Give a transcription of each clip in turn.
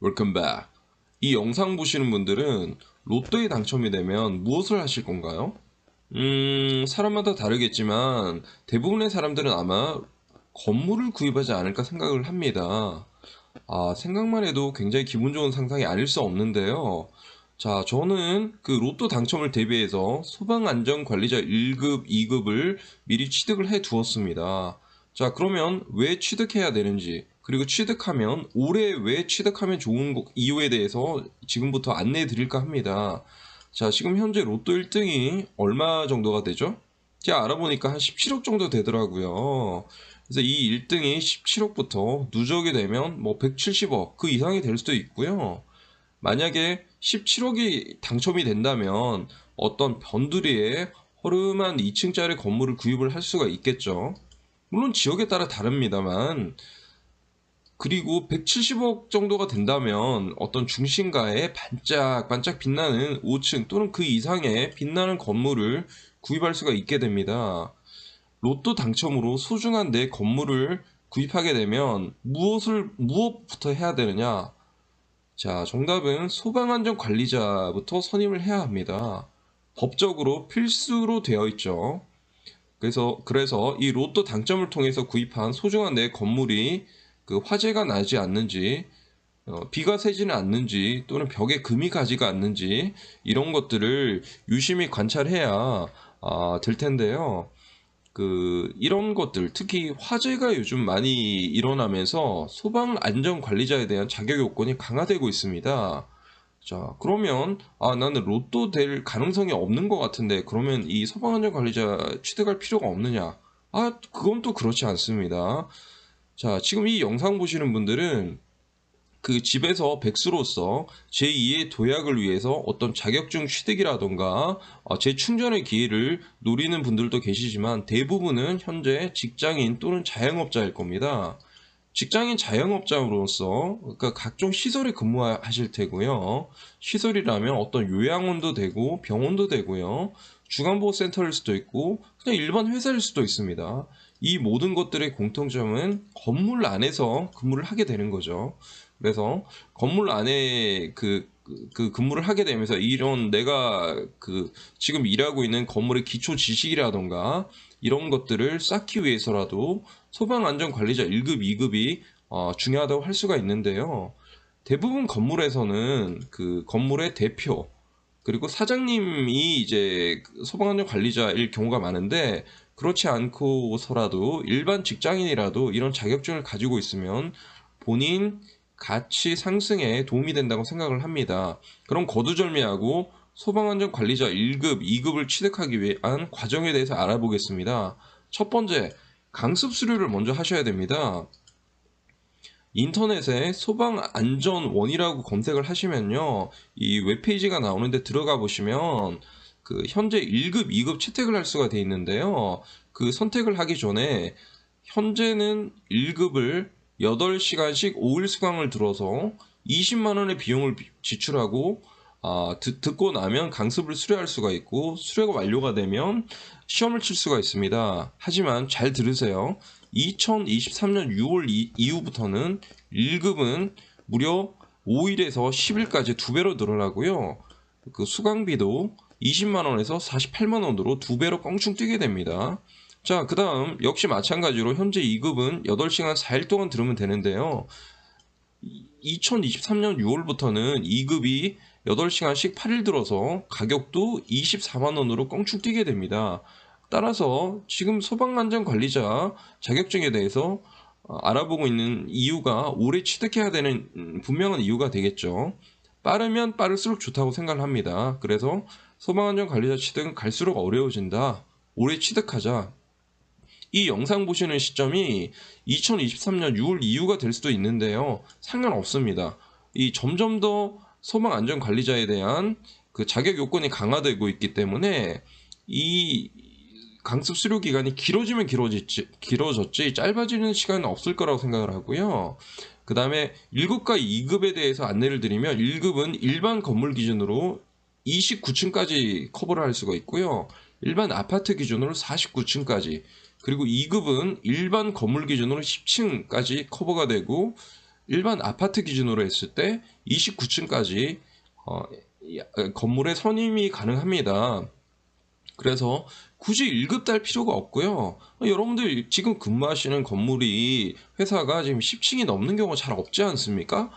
Welcome back. 이 영상 보시는 분들은 로또에 당첨이 되면 무엇을 하실 건가요? 사람마다 다르겠지만 대부분의 사람들은 아마 건물을 구입하지 않을까 생각을 합니다. 생각만 해도 굉장히 기분 좋은 상상이 아닐 수 없는데요. 자, 저는 그 로또 당첨을 대비해서 소방안전관리자 1급, 2급을 미리 취득을 해 두었습니다. 자, 그러면 왜 취득해야 되는지, 그리고 취득하면 올해 왜 취득하면 좋은 이유에 대해서 지금부터 안내해 드릴까 합니다. 자, 지금 현재 로또 1등이 얼마 정도가 되죠? 제가 알아보니까 한 17억 정도 되더라고요. 그래서 이 1등이 17억부터 누적이 되면 뭐 170억 그 이상이 될 수도 있고요. 만약에 17억이 당첨이 된다면 어떤 변두리에 허름한 2층짜리 건물을 구입을 할 수가 있겠죠. 물론 지역에 따라 다릅니다만, 그리고 170억 정도가 된다면 어떤 중심가에 반짝반짝 빛나는 5층 또는 그 이상의 빛나는 건물을 구입할 수가 있게 됩니다. 로또 당첨으로 소중한 내 건물을 구입하게 되면 무엇부터 해야 되느냐? 자, 정답은 소방안전관리자부터 선임을 해야 합니다. 법적으로 필수로 되어 있죠. 그래서 이 로또 당첨을 통해서 구입한 소중한 내 건물이 그 화재가 나지 않는지, 비가 새지는 않는지, 또는 벽에 금이 가지가 않는지, 이런 것들을 유심히 관찰해야 될 텐데요. 이런 것들, 특히 화재가 요즘 많이 일어나면서 소방 안전 관리자에 대한 자격 요건이 강화되고 있습니다. 자, 그러면 나는 로또 될 가능성이 없는 것 같은데 그러면 이 소방 안전 관리자 취득할 필요가 없느냐? 그건 또 그렇지 않습니다. 자, 지금 이 영상 보시는 분들은 그 집에서 백수로서 제2의 도약을 위해서 어떤 자격증 취득이라던가 재충전의 기회를 노리는 분들도 계시지만 대부분은 현재 직장인 또는 자영업자일 겁니다. 직장인 자영업자로서 그러니까 각종 시설에 근무하실 테고요. 시설이라면 어떤 요양원도 되고 병원도 되고요. 주간보호센터일 수도 있고 그냥 일반 회사일 수도 있습니다. 이 모든 것들의 공통점은 건물 안에서 근무를 하게 되는 거죠. 그래서 건물 안에 그 근무를 하게 되면서 이런 내가 지금 일하고 있는 건물의 기초 지식이라던가 이런 것들을 쌓기 위해서라도 소방안전관리자 1급, 2급이 중요하다고 할 수가 있는데요. 대부분 건물에서는 그 건물의 대표 그리고 사장님이 이제 소방안전관리자일 경우가 많은데 그렇지 않고서라도 일반 직장인이라도 이런 자격증을 가지고 있으면 본인 가치 상승에 도움이 된다고 생각을 합니다. 그럼 거두절미하고 소방안전관리자 1급, 2급을 취득하기 위한 과정에 대해서 알아보겠습니다. 첫 번째, 강습 수료를 먼저 하셔야 됩니다. 인터넷에 소방안전원이라고 검색을 하시면요, 이 웹페이지가 나오는데 들어가 보시면 현재 1급, 2급 채택을 할 수가 되어 있는데요. 그 선택을 하기 전에 현재는 1급을 8시간씩 5일 수강을 들어서 20만 원의 비용을 지출하고 듣고 나면 강습을 수료할 수가 있고 수료가 완료가 되면 시험을 칠 수가 있습니다. 하지만 잘 들으세요. 2023년 6월 이후부터는 1급은 무려 5일에서 10일까지 2배로 늘어나고요. 그 수강비도 20만 원에서 48만 원으로 2배로 껑충 뛰게 됩니다. 자, 그 다음 역시 마찬가지로 현재 2급은 8시간 4일 동안 들으면 되는데요. 2023년 6월부터는 2급이 8시간씩 8일 들어서 가격도 24만 원으로 껑충 뛰게 됩니다. 따라서 지금 소방안전관리자 자격증에 대해서 알아보고 있는 이유가 올해 취득해야 되는 분명한 이유가 되겠죠. 빠르면 빠를수록 좋다고 생각을 합니다. 그래서 소방안전관리자 취득은 갈수록 어려워진다. 올해 취득하자. 이 영상 보시는 시점이 2023년 6월 이후가 될 수도 있는데요. 상관없습니다. 이 점점 더 소방 안전 관리자에 대한 그 자격 요건이 강화되고 있기 때문에 이 강습 수료 기간이 길어지면 길어졌지 짧아지는 시간은 없을 거라고 생각을 하고요. 그 다음에 1급과 2급에 대해서 안내를 드리면 1급은 일반 건물 기준으로 29층까지 커버를 할 수가 있고요. 일반 아파트 기준으로 49층까지, 그리고 2급은 일반 건물 기준으로 10층까지 커버가 되고 일반 아파트 기준으로 했을 때 29층까지 건물의 선임이 가능합니다. 그래서 굳이 1급 달 필요가 없고요. 여러분들 지금 근무하시는 건물이 회사가 지금 10층이 넘는 경우가 잘 없지 않습니까?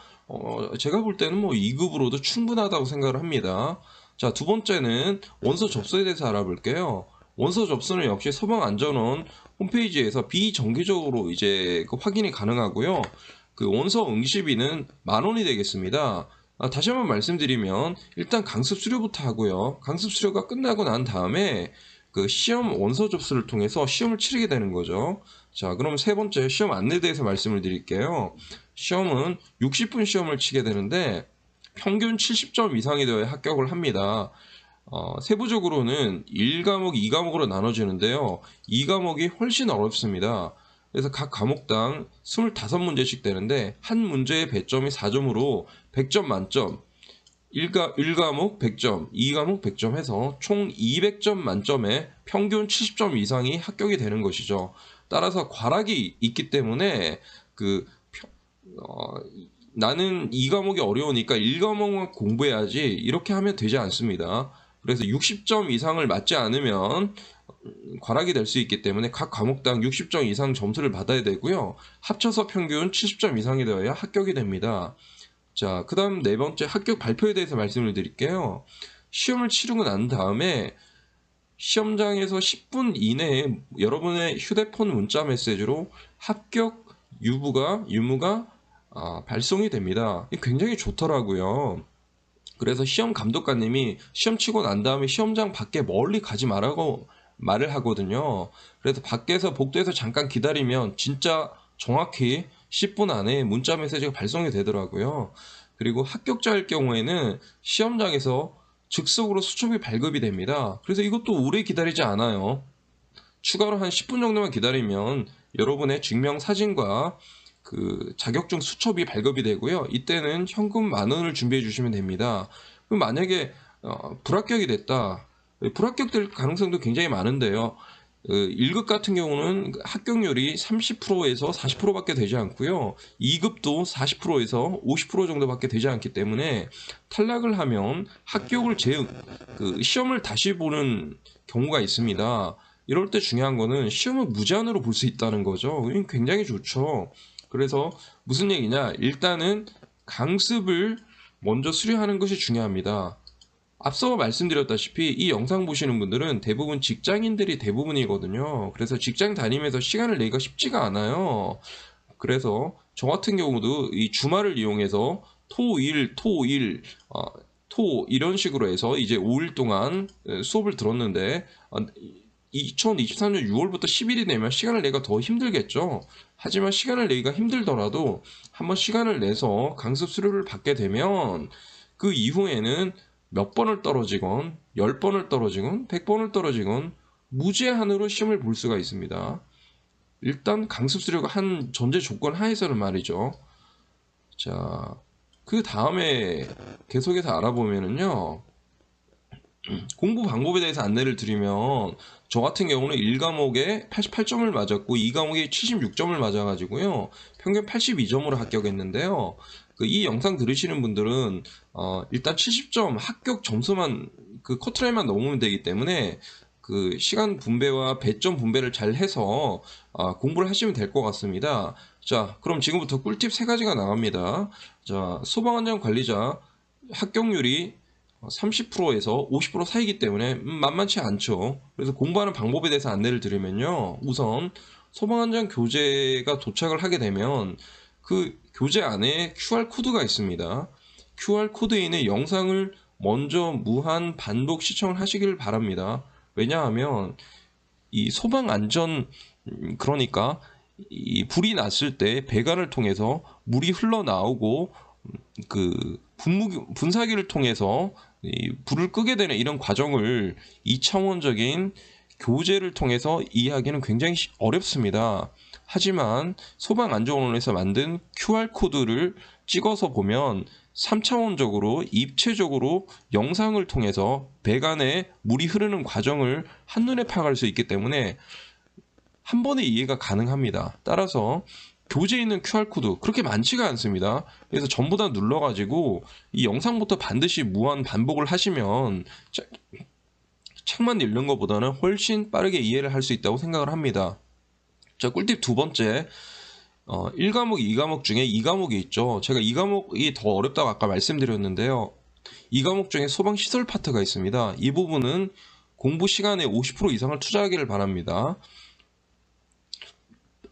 제가 볼 때는 뭐 2급으로도 충분하다고 생각을 합니다. 자, 두 번째는 원서 접수에 대해서 알아볼게요. 원서 접수는 역시 소방안전원 홈페이지에서 비정기적으로 이제 그 확인이 가능하고요. 그 원서 응시비는 10,000원이 되겠습니다. 다시 한번 말씀드리면 일단 강습 수료부터 하고요. 강습 수료가 끝나고 난 다음에 그 시험 원서 접수를 통해서 시험을 치르게 되는 거죠. 자, 그럼 세 번째 시험 안내에 대해서 말씀을 드릴게요. 시험은 60분 시험을 치게 되는데 평균 70점 이상이 되어야 합격을 합니다. 세부적으로는 1과목, 2과목으로 나눠지는데요. 2과목이 훨씬 어렵습니다. 그래서 각 과목당 25문제씩 되는데 한 문제의 배점이 4점으로 100점 만점, 1과목 100점, 2과목 100점 해서 총 200점 만점에 평균 70점 이상이 합격이 되는 것이죠. 따라서 과락이 있기 때문에 나는 2과목이 어려우니까 1과목만 공부해야지 이렇게 하면 되지 않습니다. 그래서 60점 이상을 맞지 않으면 과락이 될 수 있기 때문에 각 과목당 60점 이상 점수를 받아야 되고요. 합쳐서 평균 70점 이상이 되어야 합격이 됩니다. 자, 그 다음 네 번째 합격 발표에 대해서 말씀을 드릴게요. 시험을 치르고 난 다음에 시험장에서 10분 이내에 여러분의 휴대폰 문자 메시지로 합격 유무가 발송이 됩니다. 굉장히 좋더라고요. 그래서 시험 감독관님이 시험 치고 난 다음에 시험장 밖에 멀리 가지 말라고 말을 하거든요. 그래서 밖에서 복도에서 잠깐 기다리면 진짜 정확히 10분 안에 문자 메시지가 발송이 되더라고요. 그리고 합격자일 경우에는 시험장에서 즉석으로 수첩이 발급이 됩니다. 그래서 이것도 오래 기다리지 않아요. 추가로 한 10분 정도만 기다리면 여러분의 증명사진과 그 자격증 수첩이 발급이 되고요. 이때는 현금 10,000원을 준비해 주시면 됩니다. 그럼 만약에 불합격이 됐다. 불합격될 가능성도 굉장히 많은데요. 1급 같은 경우는 합격률이 30%에서 40%밖에 되지 않고요. 2급도 40%에서 50% 정도밖에 되지 않기 때문에 탈락을 하면 합격을 시험을 다시 보는 경우가 있습니다. 이럴 때 중요한 거는 시험을 무제한으로 볼 수 있다는 거죠. 이건 굉장히 좋죠. 그래서 무슨 얘기냐? 일단은 강습을 먼저 수료하는 것이 중요합니다. 앞서 말씀드렸다시피 이 영상 보시는 분들은 대부분 직장인들이 대부분이거든요. 그래서 직장 다니면서 시간을 내기가 쉽지가 않아요. 그래서 저 같은 경우도 이 주말을 이용해서 토 이런 식으로 해서 이제 5일 동안 수업을 들었는데 2023년 6월부터 10일이 되면 시간을 내기가 더 힘들겠죠. 하지만 시간을 내기가 힘들더라도 한번 시간을 내서 강습 수료를 받게 되면 그 이후에는 몇 번을 떨어지건 10번을 떨어지건 100번을 떨어지건 무제한으로 시험을 볼 수가 있습니다. 일단 강습 수료가 한 전제 조건 하에서는 말이죠. 자, 그 다음에 계속해서 알아보면은요. 공부 방법에 대해서 안내를 드리면 저 같은 경우는 1과목에 88점을 맞았고 2과목에 76점을 맞아가지고요. 평균 82점으로 합격했는데요. 이 영상 들으시는 분들은 일단 70점 합격 점수만 그 커트라인만 넘으면 되기 때문에 그 시간 분배와 배점 분배를 잘 해서 공부를 하시면 될 것 같습니다. 자, 그럼 지금부터 꿀팁 3가지가 나갑니다. 자, 소방안전 관리자 합격률이 30%에서 50% 사이기 때문에 만만치 않죠. 그래서 공부하는 방법에 대해서 안내를 드리면요. 우선 소방안전 교재가 도착을 하게 되면 그 교재 안에 QR코드가 있습니다. QR코드에 있는 영상을 먼저 무한 반복 시청을 하시길 바랍니다. 왜냐하면 이 소방안전 그러니까 이 불이 났을 때 배관을 통해서 물이 흘러나오고 그 분사기를 통해서 이 불을 끄게 되는 이런 과정을 2차원적인 교재를 통해서 이해하기는 굉장히 어렵습니다. 하지만 소방안전원에서 만든 QR코드를 찍어서 보면 3차원적으로 입체적으로 영상을 통해서 배관에 물이 흐르는 과정을 한눈에 파악할 수 있기 때문에 한 번에 이해가 가능합니다. 따라서 교재에 있는 QR코드 그렇게 많지가 않습니다. 그래서 전부 다 눌러가지고 이 영상부터 반드시 무한 반복을 하시면 책만 읽는 것보다는 훨씬 빠르게 이해를 할 수 있다고 생각을 합니다. 자, 꿀팁 두 번째. 1과목, 2과목 중에 2과목이 있죠. 제가 2과목이 더 어렵다고 아까 말씀드렸는데요. 2과목 중에 소방시설 파트가 있습니다. 이 부분은 공부 시간의 50% 이상을 투자하기를 바랍니다.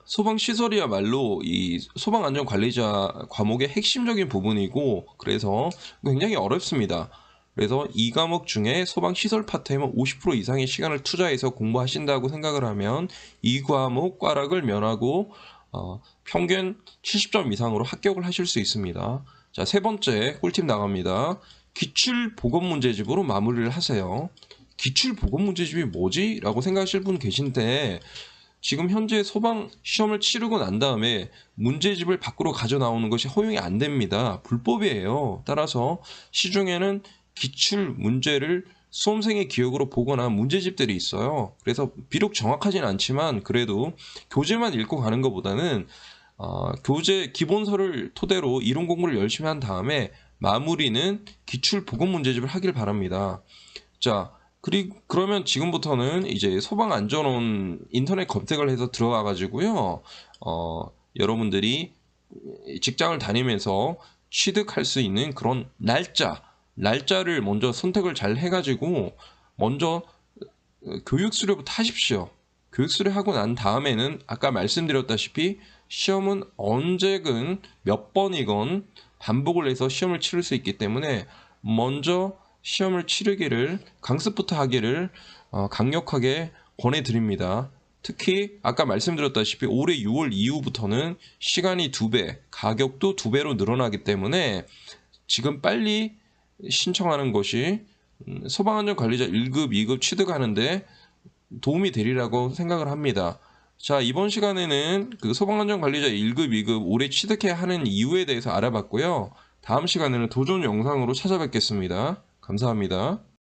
소방시설이야말로 이 소방안전관리자 과목의 핵심적인 부분이고 그래서 굉장히 어렵습니다. 그래서 2과목 중에 소방시설 파트에만 50% 이상의 시간을 투자해서 공부하신다고 생각을 하면 2과목 꽈락을 면하고 평균 70점 이상으로 합격을 하실 수 있습니다. 자, 세 번째 꿀팁 나갑니다. 기출보건문제집으로 마무리를 하세요. 기출보건문제집이 뭐지? 라고 생각하실 분 계신데 지금 현재 소방 시험을 치르고 난 다음에 문제집을 밖으로 가져 나오는 것이 허용이 안 됩니다. 불법이에요. 따라서 시중에는 기출 문제를 수험생의 기억으로 보거나 문제집들이 있어요. 그래서 비록 정확하진 않지만 그래도 교재만 읽고 가는 것보다는 교재 기본서를 토대로 이론 공부를 열심히 한 다음에 마무리는 기출 보건 문제집을 하길 바랍니다. 자, 그러면 지금부터는 이제 소방안전원 인터넷 검색을 해서 들어가 가지고요. 여러분들이 직장을 다니면서 취득할 수 있는 그런 날짜를 먼저 선택을 잘 해가지고 먼저 교육 수료부터 하십시오. 교육 수료하고 난 다음에는 아까 말씀드렸다시피 시험은 언제든 몇 번이건 반복을 해서 시험을 치를 수 있기 때문에 먼저 시험을 치르기를 강습부터 하기를 강력하게 권해드립니다. 특히 아까 말씀드렸다시피 올해 6월 이후부터는 시간이 2배, 가격도 2배로 늘어나기 때문에 지금 빨리 신청하는 것이 소방안전관리자 1급, 2급 취득하는데 도움이 되리라고 생각을 합니다. 자, 이번 시간에는 그 소방안전관리자 1급, 2급 올해 취득해야 하는 이유에 대해서 알아봤고요. 다음 시간에는 도전 영상으로 찾아뵙겠습니다. 감사합니다.